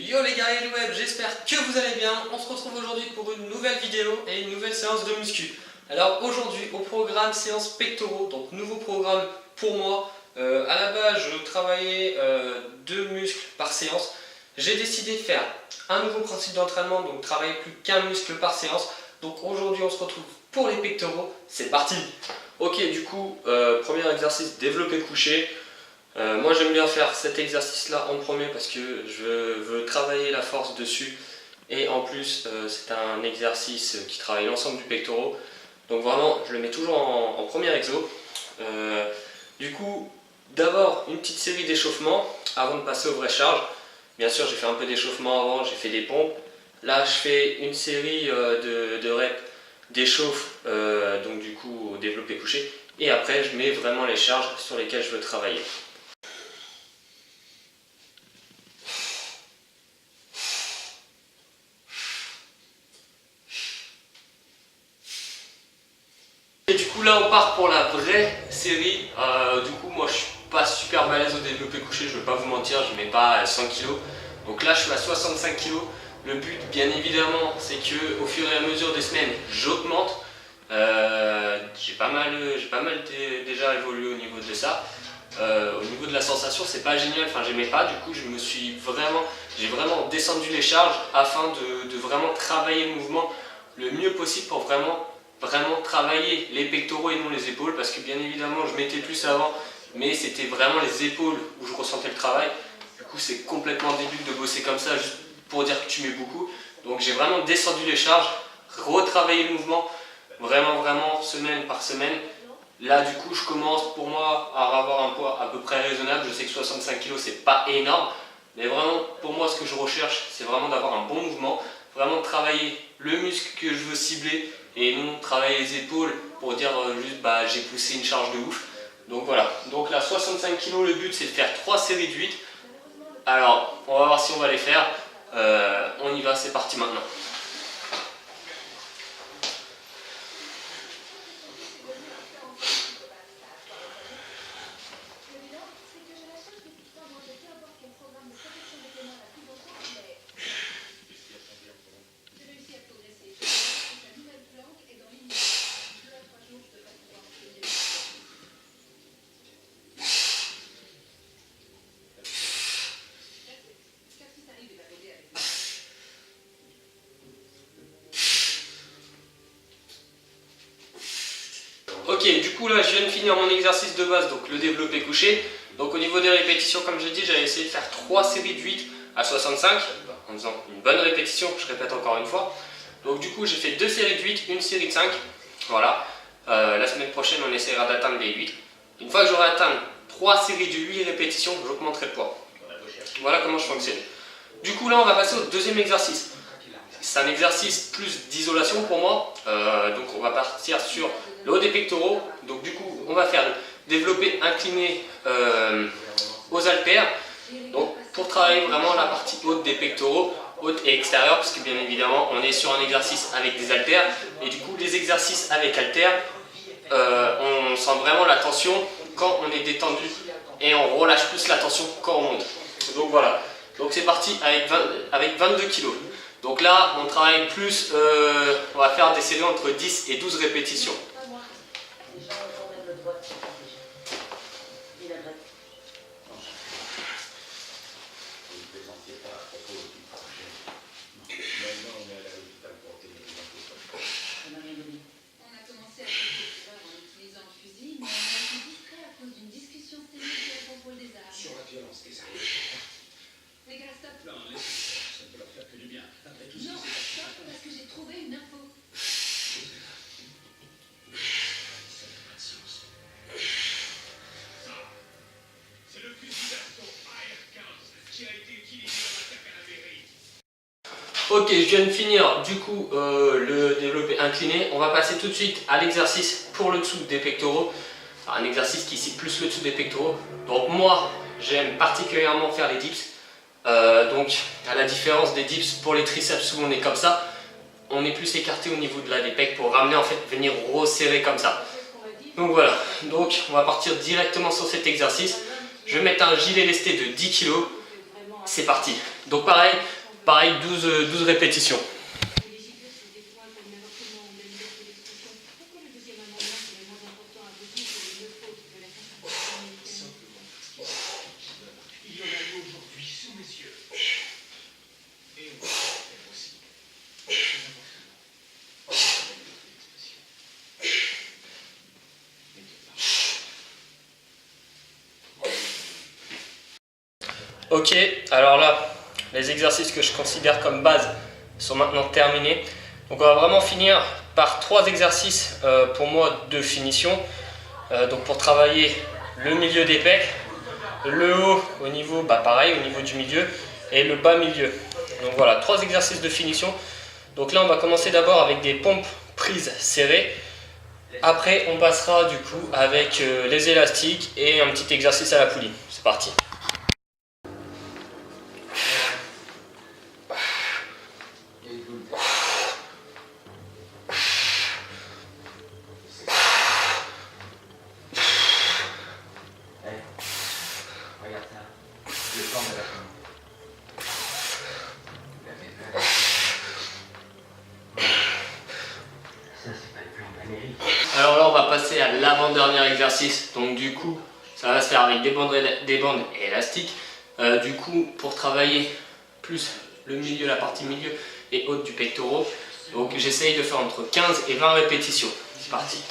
Yo les gars et le web, j'espère que vous allez bien. On se retrouve aujourd'hui pour une nouvelle vidéo et une nouvelle séance de muscu. Alors aujourd'hui au programme séance pectoraux, donc nouveau programme pour moi. À la base je travaillais 2 muscles par séance. J'ai décidé de faire un nouveau principe d'entraînement, donc travailler plus qu'un muscle par séance. Donc aujourd'hui on se retrouve pour les pectoraux, c'est parti. Ok, du coup premier exercice, développé couché. Moi j'aime bien faire cet exercice là en premier parce que je veux travailler la force dessus et en plus c'est un exercice qui travaille l'ensemble du pectoral, donc vraiment je le mets toujours en premier exo. Du coup d'abord une petite série d'échauffements avant de passer aux vraies charges. Bien sûr j'ai fait un peu d'échauffement avant, j'ai fait des pompes. Là je fais une série de reps d'échauffe, donc du coup au développé couché, et après je mets vraiment les charges sur lesquelles je veux travailler. Et du coup là on part pour la vraie série. Du coup moi je suis pas super balèze au développé couché, je vais pas vous mentir, je mets pas 100 kg. Donc là je suis à 65 kg. Le but bien évidemment c'est que au fur et à mesure des semaines j'augmente. J'ai pas mal déjà évolué au niveau de ça. Au niveau de la sensation c'est pas génial, enfin j'aimais pas, du coup j'ai vraiment descendu les charges afin de vraiment travailler le mouvement le mieux possible pour vraiment travailler les pectoraux et non les épaules, parce que bien évidemment je mettais plus avant mais c'était vraiment les épaules où je ressentais le travail. Du coup c'est complètement débile de bosser comme ça juste pour dire que tu mets beaucoup, donc j'ai vraiment descendu les charges, retravaillé le mouvement vraiment semaine par semaine. Là du coup je commence pour moi à avoir un poids à peu près raisonnable. Je sais que 65 kg c'est pas énorme, mais vraiment pour moi ce que je recherche c'est vraiment d'avoir un bon mouvement, vraiment travailler le muscle que je veux cibler et non travailler les épaules pour dire juste bah j'ai poussé une charge de ouf. Donc voilà, donc là 65 kg, le but c'est de faire 3 séries de 8. Alors on va voir si on va les faire. On y va, c'est parti maintenant. Ok, du coup là je viens de finir mon exercice de base, donc le développé couché. Donc au niveau des répétitions, comme j'ai dit, j'avais essayé de faire 3 séries de 8 à 65 en faisant une bonne répétition, je répète encore une fois. Donc du coup j'ai fait 2 séries de 8, une série de 5. Voilà, la semaine prochaine on essaiera d'atteindre les 8. Une fois que j'aurai atteint 3 séries de 8 répétitions, j'augmenterai le poids. Voilà comment je fonctionne. Du coup là on va passer au deuxième exercice. C'est un exercice plus d'isolation pour moi, donc on va partir sur le haut des pectoraux. Donc du coup on va faire le développé incliné aux haltères, donc pour travailler vraiment la partie haute des pectoraux, haute et extérieure, parce que bien évidemment on est sur un exercice avec des haltères, et du coup les exercices avec haltères, on sent vraiment la tension quand on est détendu et on relâche plus la tension quand on monte. Donc voilà, donc c'est parti avec 22 kg. Donc là, on travaille plus, on va faire des séries entre 10 et 12 répétitions. Ok, je viens de finir du coup le développé incliné. On va passer tout de suite à l'exercice pour le dessous des pectoraux. Un exercice qui cible plus le dessous des pectoraux. Donc moi, j'aime particulièrement faire les dips. Donc à la différence des dips pour les triceps où on est comme ça, on est plus écarté au niveau de des pecs pour ramener en fait, venir resserrer comme ça. Donc voilà, donc on va partir directement sur cet exercice. Je vais mettre un gilet lesté de 10 kg. C'est parti. Donc pareil 12 répétitions. Ok, alors là, les exercices que je considère comme base sont maintenant terminés. Donc on va vraiment finir par 3 exercices pour moi de finition. Donc pour travailler le milieu des pecs, le haut au niveau, pareil, au niveau du milieu et le bas milieu. Donc voilà, 3 exercices de finition. Donc là on va commencer d'abord avec des pompes prises serrées. Après on passera du coup avec les élastiques et un petit exercice à la poulie. C'est parti. Alors là on va passer à l'avant-dernier exercice, donc du coup ça va se faire avec des bandes élastiques. Du coup pour travailler plus le milieu, la partie milieu et haute du pectoral, donc j'essaye de faire entre 15 et 20 répétitions. C'est parti.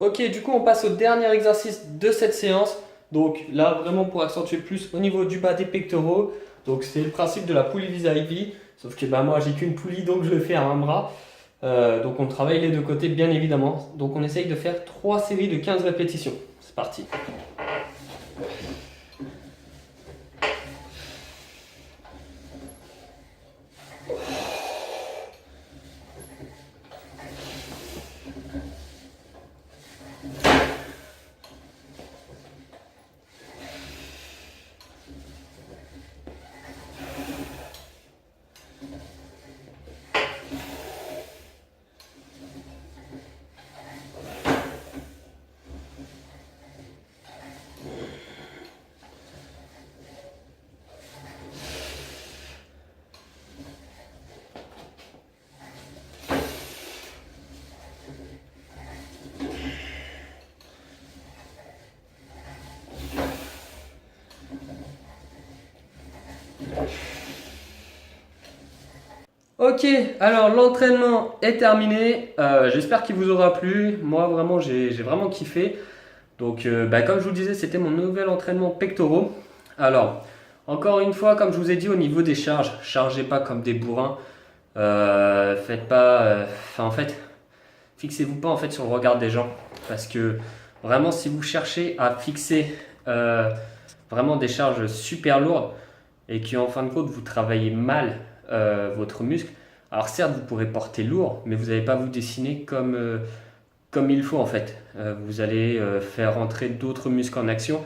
Ok, du coup on passe au dernier exercice de cette séance. Donc là vraiment pour accentuer plus au niveau du bas des pectoraux. Donc c'est le principe de la poulie vis-à-vis. Sauf que moi j'ai qu'une poulie donc je le fais à un bras. Donc on travaille les deux côtés bien évidemment. Donc on essaye de faire 3 séries de 15 répétitions. C'est parti. Ok, alors l'entraînement est terminé. J'espère qu'il vous aura plu. Moi vraiment j'ai vraiment kiffé. Donc comme je vous le disais, c'était mon nouvel entraînement pectoraux. Alors encore une fois, comme je vous ai dit, au niveau des charges, chargez pas comme des bourrins. Faites pas, en fait, fixez-vous pas en fait sur le regard des gens, parce que vraiment si vous cherchez à fixer vraiment des charges super lourdes et que en fin de compte vous travaillez mal votre muscle, alors certes vous pourrez porter lourd, mais vous n'allez pas vous dessiner comme il faut en fait. Vous allez faire rentrer d'autres muscles en action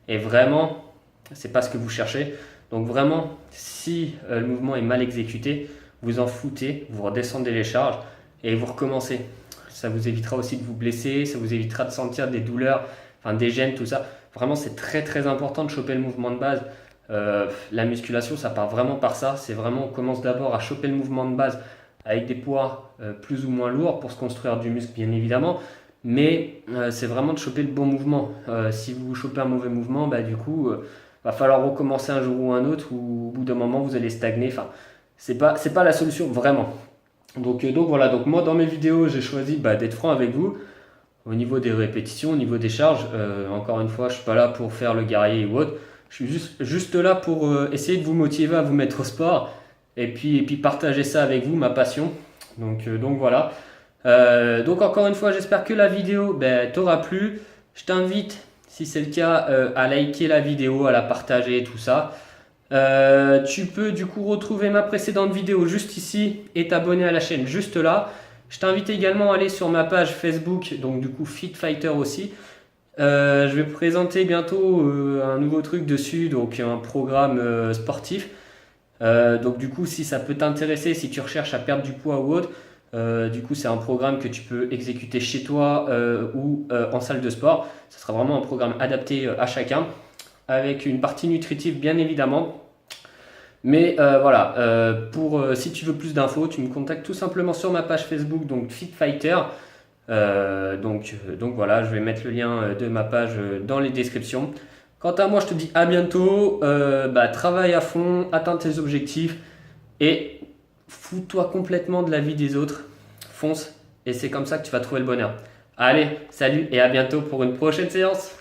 et vraiment c'est pas ce que vous cherchez. Donc vraiment si le mouvement est mal exécuté, vous en foutez, vous redescendez les charges et vous recommencez. Ça vous évitera aussi de vous blesser, ça vous évitera de sentir des douleurs, enfin des gênes, tout ça. Vraiment c'est très très important de choper le mouvement de base. La musculation ça part vraiment par ça, c'est vraiment on commence d'abord à choper le mouvement de base avec des poids plus ou moins lourds pour se construire du muscle bien évidemment, mais c'est vraiment de choper le bon mouvement. Si vous chopez un mauvais mouvement, du coup va falloir recommencer un jour ou un autre, ou au bout d'un moment vous allez stagner, enfin c'est pas la solution vraiment. Donc voilà, donc moi dans mes vidéos j'ai choisi d'être franc avec vous. au niveau des répétitions, au niveau des charges. Encore une fois, je suis pas là pour faire le guerrier ou autre. Je suis juste là pour essayer de vous motiver à vous mettre au sport et puis partager ça avec vous, ma passion. Donc voilà. Donc encore une fois, j'espère que la vidéo t'aura plu. Je t'invite, si c'est le cas, à liker la vidéo, à la partager, tout ça. Tu peux du coup retrouver ma précédente vidéo juste ici et t'abonner à la chaîne juste là. Je t'invite également à aller sur ma page Facebook, donc du coup Fit Fighter aussi. Je vais présenter bientôt un nouveau truc dessus, donc un programme sportif. Donc du coup, si ça peut t'intéresser, si tu recherches à perdre du poids ou autre, du coup c'est un programme que tu peux exécuter chez toi ou en salle de sport. Ce sera vraiment un programme adapté à chacun, avec une partie nutritive bien évidemment. Mais voilà, si tu veux plus d'infos, tu me contactes tout simplement sur ma page Facebook, donc Fit Fighter. Donc voilà, je vais mettre le lien de ma page dans les descriptions. Quant à moi, je te dis à bientôt. Travaille à fond, atteins tes objectifs et fous-toi complètement de la vie des autres. Fonce et c'est comme ça que tu vas trouver le bonheur. Allez, salut et à bientôt pour une prochaine séance.